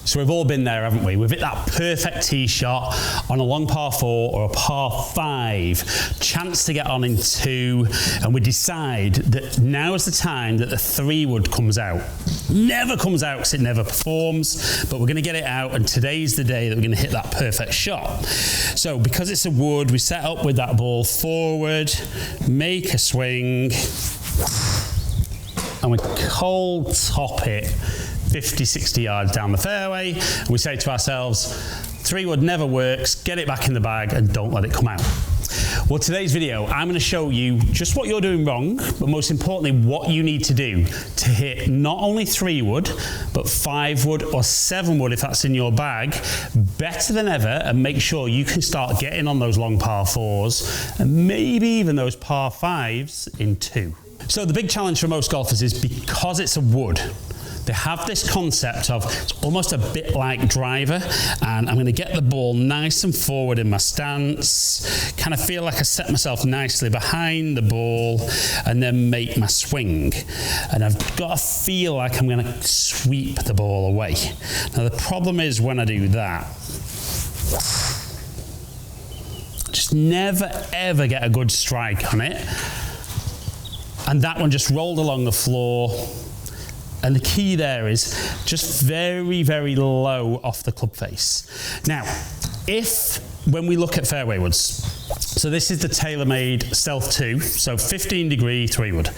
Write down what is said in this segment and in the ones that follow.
So we've all been there, haven't we? We've hit that perfect tee shot on a long par 4 or a par 5, chance to get on in 2, and we decide that now is the time that the 3-wood comes out. Never comes out because it never performs, but we're going to get it out, and today's the day that we're going to hit that perfect shot. So because it's a wood, we set up with that ball forward, make a swing, and we cold top it 50, 60 yards down the fairway. And we say to ourselves, 3-wood never works, get it back in the bag and don't let it come out. Well, today's video, I'm going to show you just what you're doing wrong, but most importantly, what you need to do to hit not only 3-wood, but 5-wood or 7-wood, if that's in your bag, better than ever, and make sure you can start getting on those long par 4s and maybe even those par 5s in 2. So the big challenge for most golfers is because it's a wood, they have this concept of it's almost a bit like driver, and I'm going to get the ball nice and forward in my stance, kind of feel like I set myself nicely behind the ball and then make my swing. And I've got to feel like I'm going to sweep the ball away. Now the problem is when I do that, I just never ever get a good strike on it. And that one just rolled along the floor. And the key there is just very, very low off the club face. Now, when we look at fairway woods, so this is the TaylorMade Stealth 2, so 15 degree 3-wood.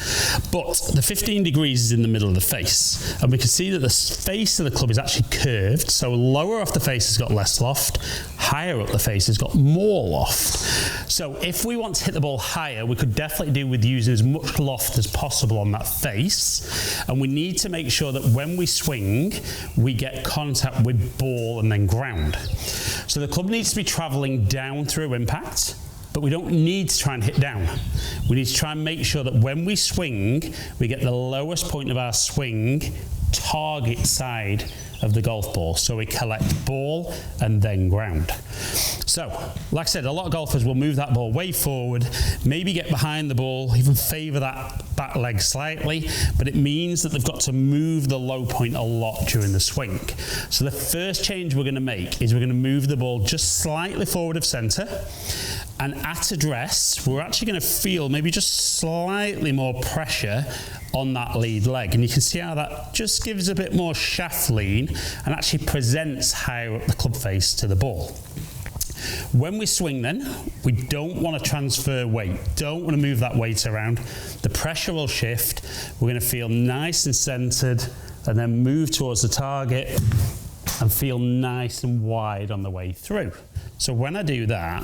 But the 15 degrees is in the middle of the face. And we can see that the face of the club is actually curved. So lower off the face has got less loft, higher up the face has got more loft. So if we want to hit the ball higher, we could definitely do with using as much loft as possible on that face. And we need to make sure that when we swing, we get contact with ball and then ground. So the club needs to be traveling down through impact, but we don't need to try and hit down. We need to try and make sure that when we swing, we get the lowest point of our swing target side of the golf ball. So we collect ball and then ground. So, like I said, a lot of golfers will move that ball way forward, maybe get behind the ball, even favour that back leg slightly, but it means that they've got to move the low point a lot during the swing. So the first change we're going to make is we're going to move the ball just slightly forward of centre, and at address, we're actually going to feel maybe just slightly more pressure on that lead leg. And you can see how that just gives a bit more shaft lean and actually presents higher up the club face to the ball. When we swing then, we don't want to transfer weight, don't want to move that weight around. The pressure will shift, we're going to feel nice and centred and then move towards the target and feel nice and wide on the way through. So when I do that,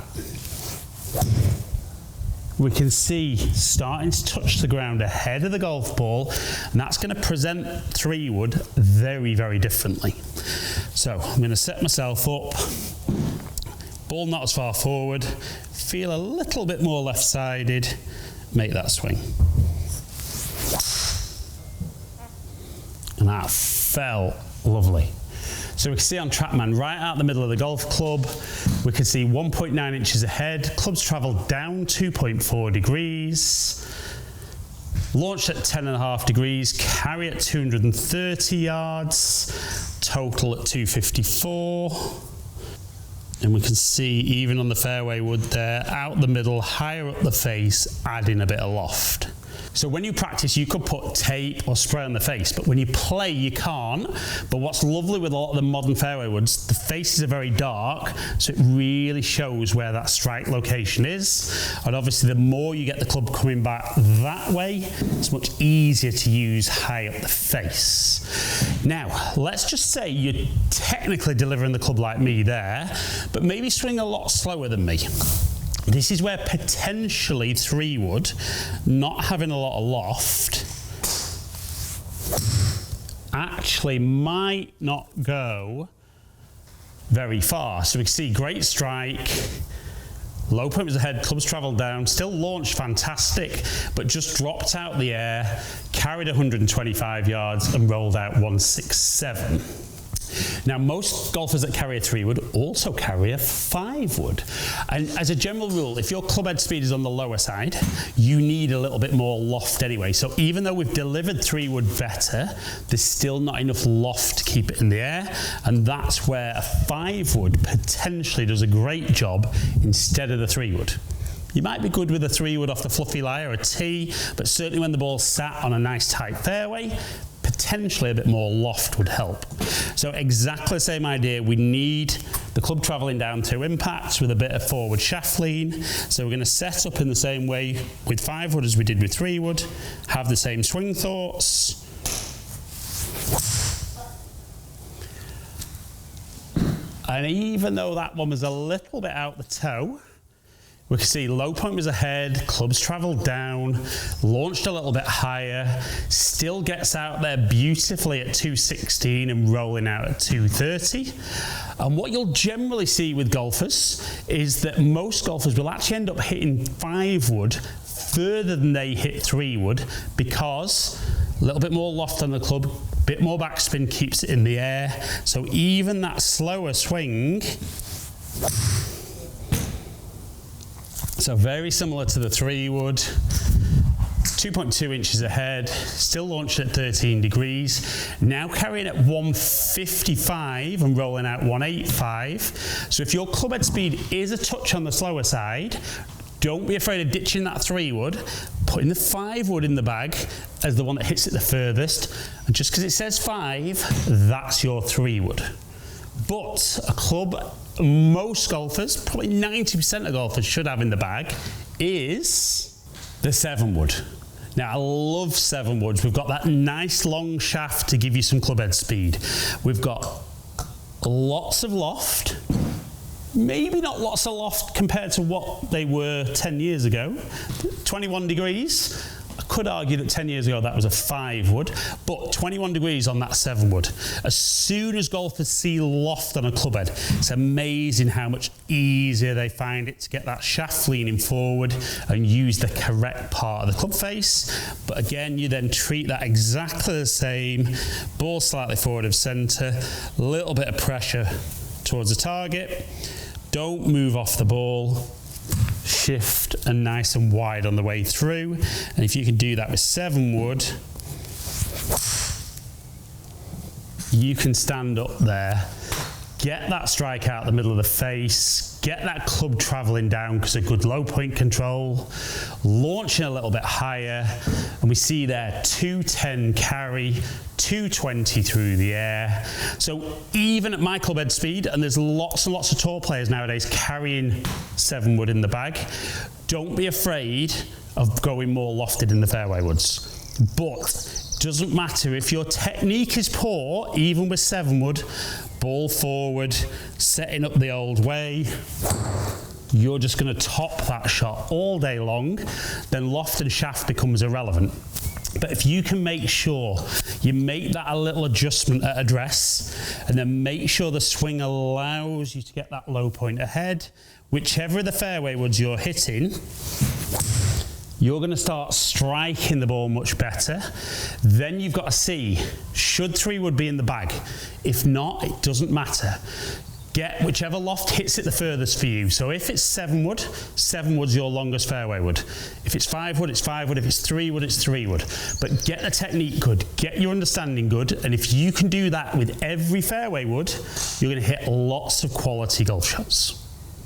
we can see starting to touch the ground ahead of the golf ball, and that's going to present 3-wood very, very differently. So I'm going to set myself up, ball not as far forward, feel a little bit more left-sided, make that swing. And that felt lovely. So we can see on TrackMan right out the middle of the golf club, we can see 1.9 inches ahead, clubs travel down 2.4 degrees, launched at 10.5 degrees, carry at 230 yards, total at 254. And we can see even on the fairway wood there, out the middle, higher up the face, adding a bit of loft. So when you practice, you could put tape or spray on the face, but when you play, you can't. But what's lovely with a lot of the modern fairway woods, the faces are very dark, so it really shows where that strike location is. And obviously, the more you get the club coming back that way, it's much easier to use high up the face. Now, let's just say you're technically delivering the club like me there, but maybe swing a lot slower than me. This is where potentially 3-wood, not having a lot of loft, actually might not go very far. So we can see great strike, low point was ahead, clubs travelled down, still launched fantastic, but just dropped out the air, carried 125 yards and rolled out 167. Now, most golfers that carry a 3-wood also carry a 5-wood. And as a general rule, if your club head speed is on the lower side, you need a little bit more loft anyway. So even though we've delivered 3-wood better, there's still not enough loft to keep it in the air. And that's where a 5-wood potentially does a great job instead of the 3-wood. You might be good with a 3-wood off the fluffy lie or a tee, but certainly when the ball's sat on a nice tight fairway, potentially a bit more loft would help. So exactly the same idea, we need the club travelling down 2 impacts with a bit of forward shaft lean. So we're going to set up in the same way with 5-wood as we did with 3-wood, have the same swing thoughts. And even though that one was a little bit out the toe, we can see low point was ahead, clubs travelled down, launched a little bit higher, still gets out there beautifully at 216 and rolling out at 230. And what you'll generally see with golfers is that most golfers will actually end up hitting 5-wood further than they hit 3-wood because a little bit more loft on the club, a bit more backspin keeps it in the air. So even that slower swing, so very similar to the 3-wood, 2.2 inches ahead, still launched at 13 degrees, now carrying at 155 and rolling out 185. So if your club head speed is a touch on the slower side, don't be afraid of ditching that 3-wood, putting the 5-wood in the bag as the one that hits it the furthest, and just because it says 5, that's your 3-wood. But a club most golfers, probably 90% of golfers should have in the bag is the 7-wood. Now, I love 7-woods. We've got that nice long shaft to give you some club head speed. We've got lots of loft, maybe not lots of loft compared to what they were 10 years ago. 21 degrees. I could argue that 10 years ago that was a 5-wood, but 21 degrees on that 7-wood. As soon as golfers see loft on a club head, it's amazing how much easier they find it to get that shaft leaning forward and use the correct part of the club face. But again, you then treat that exactly the same, ball slightly forward of centre, a little bit of pressure towards the target. Don't move off the ball. Shift and nice and wide on the way through. And if you can do that with 7-wood, you can stand up there, get that strike out the middle of the face, get that club travelling down because of good low point control, launching a little bit higher, and we see there 210 carry, 220 through the air. So even at my club head speed, and there's lots and lots of tour players nowadays carrying 7-wood in the bag, don't be afraid of going more lofted in the fairway woods. But doesn't matter if your technique is poor, even with 7-wood, ball forward, setting up the old way, you're just going to top that shot all day long, then loft and shaft becomes irrelevant. But if you can make sure you make that a little adjustment at address and then make sure the swing allows you to get that low point ahead, whichever of the fairway woods you're hitting, you're going to start striking the ball much better. Then you've got to see, should 3-wood be in the bag? If not, it doesn't matter. Get whichever loft hits it the furthest for you. So if it's 7-wood, 7-wood's your longest fairway wood. If it's 5-wood, it's 5-wood. If it's 3-wood, it's 3-wood. But get the technique good, get your understanding good, and if you can do that with every fairway wood, you're going to hit lots of quality golf shots.